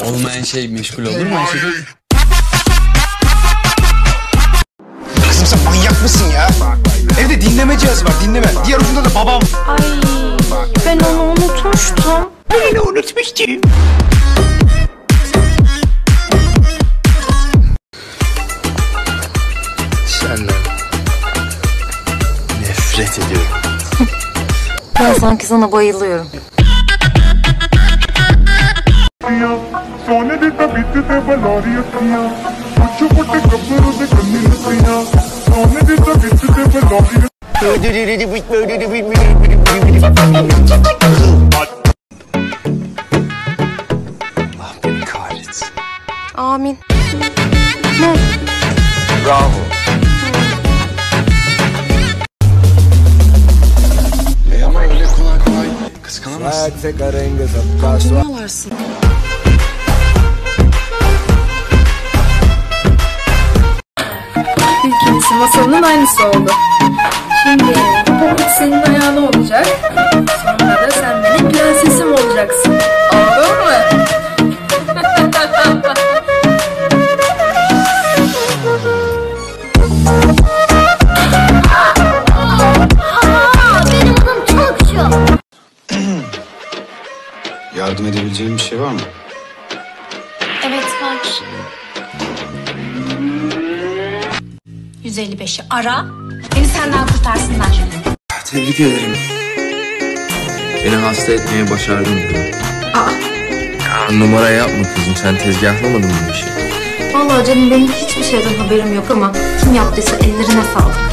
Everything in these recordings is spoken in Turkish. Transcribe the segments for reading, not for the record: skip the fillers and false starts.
Olmayan şey meşgul olur mu Ayşegül? Kızım sen manyak mısın ya? Evde dinleme cihazı var, dinleme. Diğer ucunda da babam. Ay ben onu unutmuştum. Ben onu unutmuştum. Senden nefret ediyorum. Ben sanki sana bayılıyorum. सोने दी तबीयत ते बलौरी अखियां कुछ मोटे कपड़ों दे कन्नी नसियां सोने दी तबीयत ते बलौरी Allah beni kahretsin. Amin. Ne? Bravo. Ama öyle kolay kolay kıskanamazsın. Ne alarsın? İkincisi masalının aynısı oldu. Şimdi Pamuk senin ayağına olacak. Sonra da sen benim prensesim olacaksın. Oldu mu? Benim adım çok şu. Yardım edebileceğim bir şey var mı? Evet var. 155'i ara. Beni senden kurtarsınlar. Tebrik ederim. Beni hasta etmeye başardın. Ya, numara yapma kızım, sen tezgahlamadın mı bu işi? Vallahi canım benim hiçbir şeyden haberim yok ama kim yaptıysa ellerine sağlık.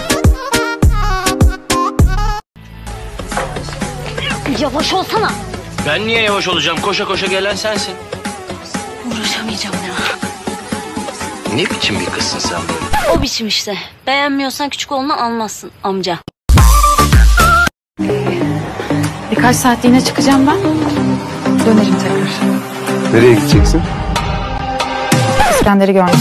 Yavaş olsana. Ben niye yavaş olacağım? Koşa koşa gelen sensin. Uğraşamayacağım ya. Ne biçim bir kızsın sen böyle? O biçim işte. Beğenmiyorsan küçük oğlunu almazsın amca. Birkaç saatliğine çıkacağım ben. Dönerim tekrar. Nereye gideceksin? İskender'i görmek.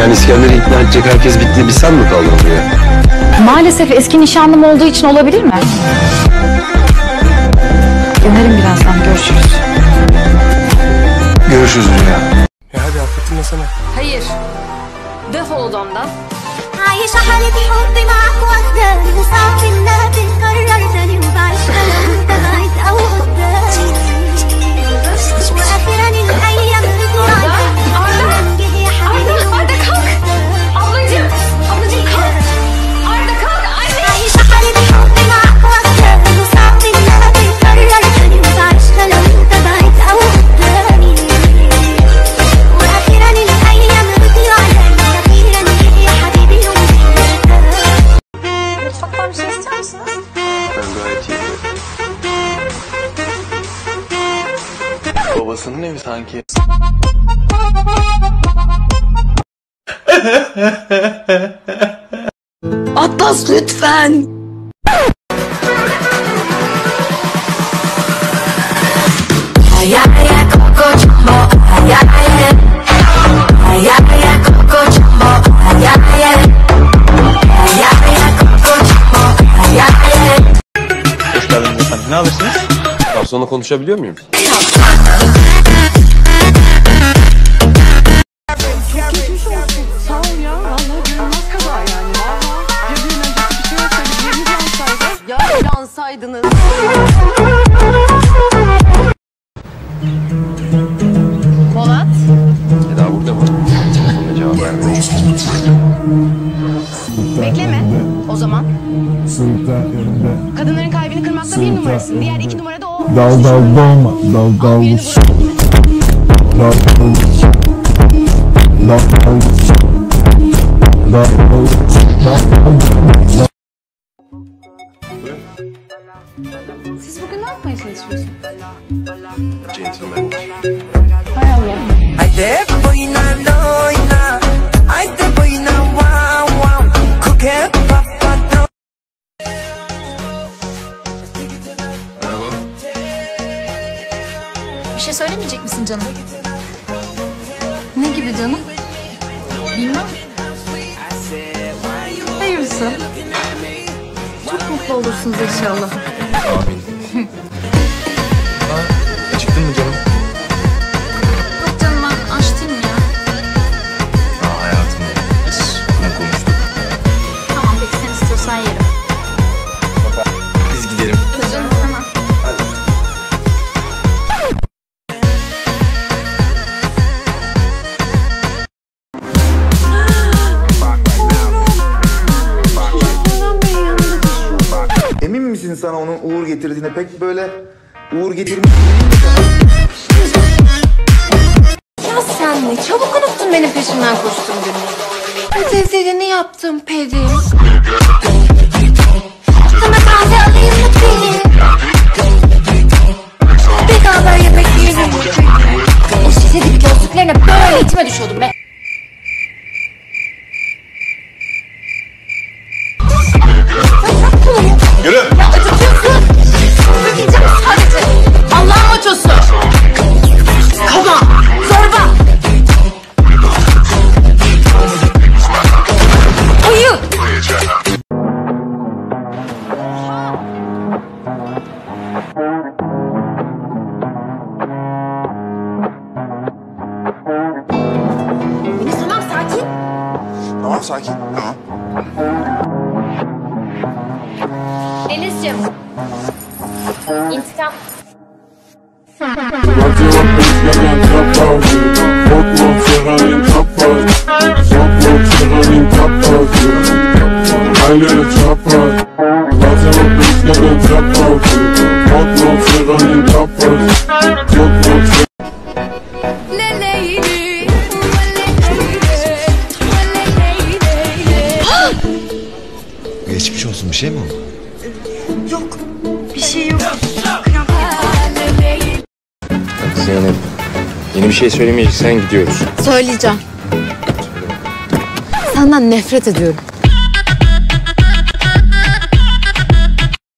Yani İskender'i ikna edecek herkes bitti, bir sen mi kaldın buraya? Maalesef eski nişanlım olduğu için olabilir mi? Dönerim birazdan. Görüşürüz. Görüşürüz Rüya. Ya hadi affettirmesene. Hayır. Defol odamdan. عايشة حالة حب معاك واخداني وصعب انها تتكرر تاني وبعيشها لو انت بعيد او قدامي واخيرا الايام بتوعدك جه يا حبيبي Arda kalk. Ablacığım. Ablacığım kalk. Arda kalk. Anne. عايشة حالة حب معاك واخداني وصعب انها تتكرر تاني وبعيشها لو انت بعيد او قدامي واخيرا الايام بتوعدك اخيرا جه يا حبيبي يوم Mutfaktan bir şey ister misiniz? Ben gayet iyiyim. Babasının evi sanki. Atlas lütfen. Hoş geldiniz efendim. Ne alırsınız? Garsonla konuşabiliyor muyum? Sağ ol ya. Vallahi görünmez kaza yani. Vallahi girdiğin öncesi bir şey olsaydı, birimiz yansaydı. Ya yansaydınız. Polat. Eda burada mı? Telefonla cevap vermiyor. Bekleme o zaman. Kadınların kalbini kırmakta bir numarasın. Diğer iki numara da o. Dal dal dolma, dal dal Birini dal dal dal. Siz bugün ne yapmaya çalışıyorsunuz? Gentleman. Hay Allah. Haydi boyuna oyna, haydi boyuna wow wow, kuke papa. Merhaba. Bir şey söylemeyecek misin canım? Ne gibi canım? Bilmem. Hayırlısı. Çok mutlu olursunuz inşallah. Amin. Çıktın mı canım? Yok canım ben aç değilim ya. Hayatım. Biz bunu konuştuk. Tamam peki sen istiyorsan yerim. Biz gidelim. Canım tamam. Emin misin sana onun uğur getirdiğine? Pek böyle uğur getirmiş Ya sen ne çabuk unuttun benim peşimden koştuğum günü. Ödev dediğini yaptım pedi. Sana kahve alayım mı peri? Beraber yemek yiyelim mi? O şişedik gözlüklerine böyle içime düşüyordum be. Yürü! Ya acıtıyorsun. Ödeyeceğim sadece. Allah'ın maçosu. Kaba. Zorba. Ayı. Deniz tamam sakin. Tamam sakin. Tamam. Denizciğim. İntikam. Geçmiş olsun, bir şey mi oldu? Zeynep. Yeni bir şey söylemeyeceksen gidiyoruz. Söyleyeceğim. Senden nefret ediyorum.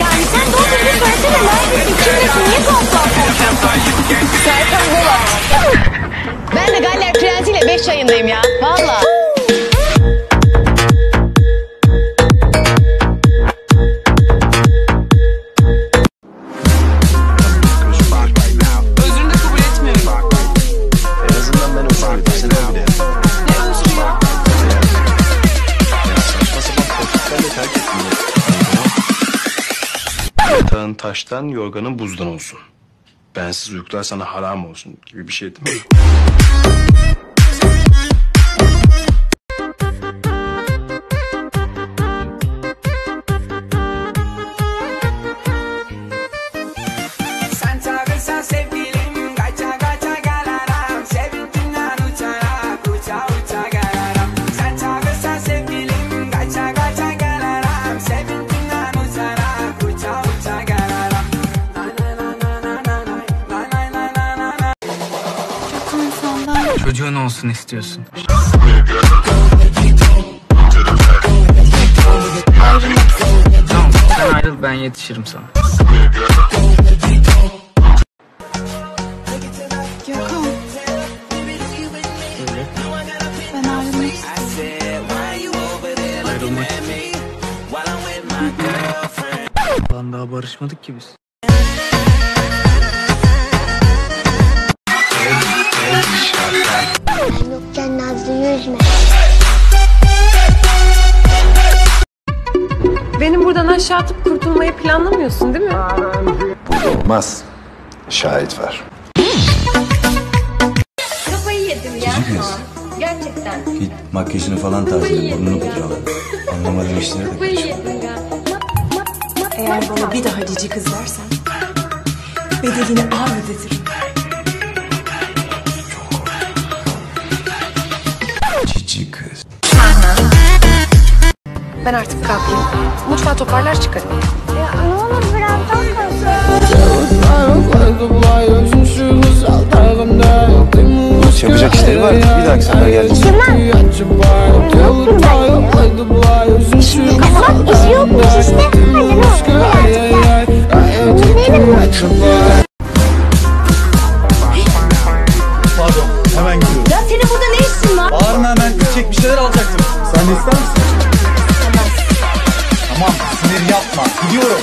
Yani sen doğru düzgün söylesene, neredesin? Kimdesin? Niye korktun? Serkan Bolat. Ben de Galler Prensi ile 5 yayındayım ya. Valla. En azından ben özür dilerim. Sen öyle yap. Saçma sapan korkutlarla terk ettin ya. Yatağın taştan, yorganın buzdan olsun. Bensiz uykular sana haram olsun gibi bir şey değil mi? Sen çağırırsan sevgilim kaça kaça gelirim. Sevinçinden uçarak uça uça gelirim. Sen çağırırsan sevgilim kaça kaça gelirim. Sevinçinden uçarak uça uça gelirim. Çocuğun olsun istiyorsun. Tamam sen ayrıl ben yetişirim sana. Gökhan. Ben ayrılmak istiyorum. Ayrılmak istiyorum. Lan daha barışmadık ki biz. Yokken Nazlı yüzme. Benim buradan aşağı atıp kurtulmayı planlamıyorsun değil mi? Burada olmaz. Şahit var. Kafayı yedim ya. Gerçekten. Git makyajını falan tazele, burnunu pudrala. Anlamadığım işleri de Kafayı yedim ya. Eğer bana bir daha cici kız dersen bedelini ağır ödetirim. Cici kız. Ben artık kalkayım. Mutfağa toparlar çıkarım. Ya ne olur birazdan kalsın. Yapacak işleri var. Bir dahaki sefer gelecek. Şimdi kapat, iş yokmuş işte. Hadi ne olur birazcık dinleyelim mi? Pardon, hemen gidiyorum. Ya senin burada ne işin var? Bağırma hemen, içecek bir şeyler alacaktım. Sen de ister misin? Tamam, sinir yapma. Gidiyorum.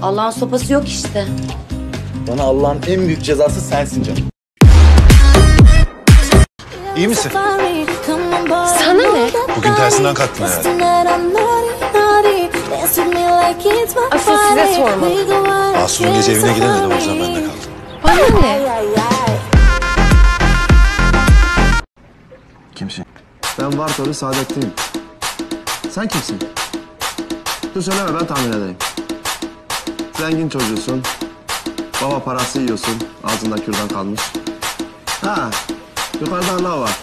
Allah'ın sopası yok işte. Bana Allah'ın en büyük cezası sensin canım. İyi misin? Sana ne? Bugün tersinden kalktın herhalde. Asıl size sormalı. Asu'nun gece evine gidemedim, o yüzden bende kaldı. Bana ne? Kimsin? Ben Vartolu Saadettin'im. Sen kimsin? Dur söyleme, ben tahmin edeyim. Zengin çocuğusun. Baba parası yiyorsun. Ağzında kürdan kalmış. Ha, yukarıda Allah var.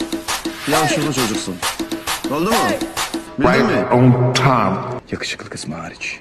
Yavşurlu çocuksun. Oldu mu? Bildin mi? On time. Yakışıklı kısmı hariç.